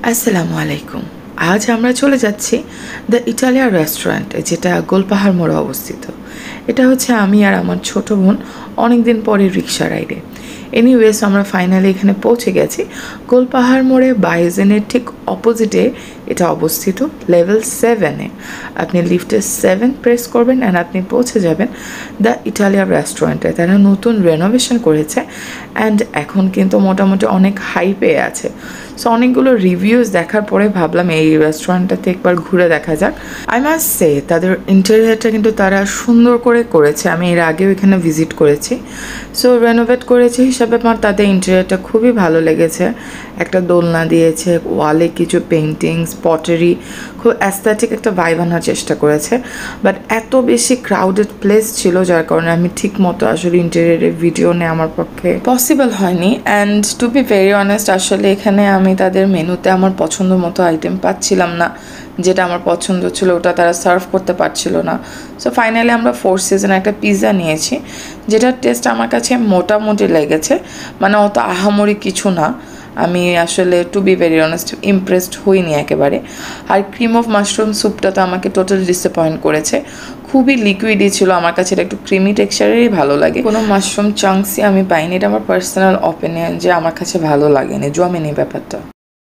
আসসালামু আলাইকুম। আজ আমরা চলে যাচ্ছি দ্য ইটালিয়া রেস্টুরেন্টে, যেটা গোলপাহাড় মোড়ে অবস্থিত। এটা হচ্ছে আমি আর আমার ছোট বোন অনেক দিন পরে রিক্সা রাইডে। এনিওয়েজ আমরা ফাইনালি এখানে পৌঁছে গেছি। গোলপাহাড় মোড়ে বাইজেনের ঠিক অপোজিটে এটা অবস্থিত, লেভেল 7-এ। আপনি লিফটে 7 প্রেস করবেন অ্যান্ড আপনি পৌঁছে যাবেন দ্য ইটালিয়া রেস্টুরেন্টে। তারা নতুন রেনোভেশন করেছে অ্যান্ড এখন কিন্তু মোটামুটি অনেক হাইপে আছে। সো অনেকগুলো রিভিউজ দেখার পরে ভাবলাম এই রেস্টুরেন্টটাতে একবার ঘুরে দেখা যাক। আই মাস্ট সে তাদের ইন্টেরিয়রটা কিন্তু তারা সুন্দর করে করেছে। আমি এর আগেও এখানে ভিজিট করেছি। সো রেনোভেট করেছে হিসাবে আমার তাদের ইন্টেরিয়রটা খুবই ভালো লেগেছে। একটা দোলনা দিয়েছে, ওয়ালে কিছু পেন্টিংস, পটারি, খুব অ্যাস্থেটিক একটা ভাইব আনার চেষ্টা করেছে। বাট এত বেশি ক্রাউডেড প্লেস ছিল যার কারণে আমি ঠিক মতো আসলে ইন্টেরিয়রের ভিডিও নেওয়া আমার পক্ষে পসিবল হয়নি। And to be very honest, আসলে এখানে আমি তাদের মেনুতে আমার পছন্দ মতো আইটেম পাচ্ছিলাম না। যেটা আমার পছন্দ ছিল ওটা তারা সার্ভ করতে পারছিল না। সো ফাইনালি আমরা 4 সিজন একটা পিৎজা নিয়েছি, যেটার টেস্ট আমার কাছে মোটামুটি লেগেছে, মানে অত আহামরি কিছু না। আমি আসলে to be very honest impressed হইনি একেবারে। আর ক্রিম অফ মাশরুম স্যুপটা তো আমাকে টোটালি ডিসঅ্যাপয়েন্ট করেছে। খুবই লিকুইডই ছিল, আমার কাছে এটা একটু ক্রিমি টেক্সচারেরই ভালো লাগে। কোনো মাশরুম চাংসই আমি পাইনি। এটা আমার পার্সোনাল অপিনিয়ন যে আমার কাছে ভালো লাগেনি, জমেনি ব্যাপারটা।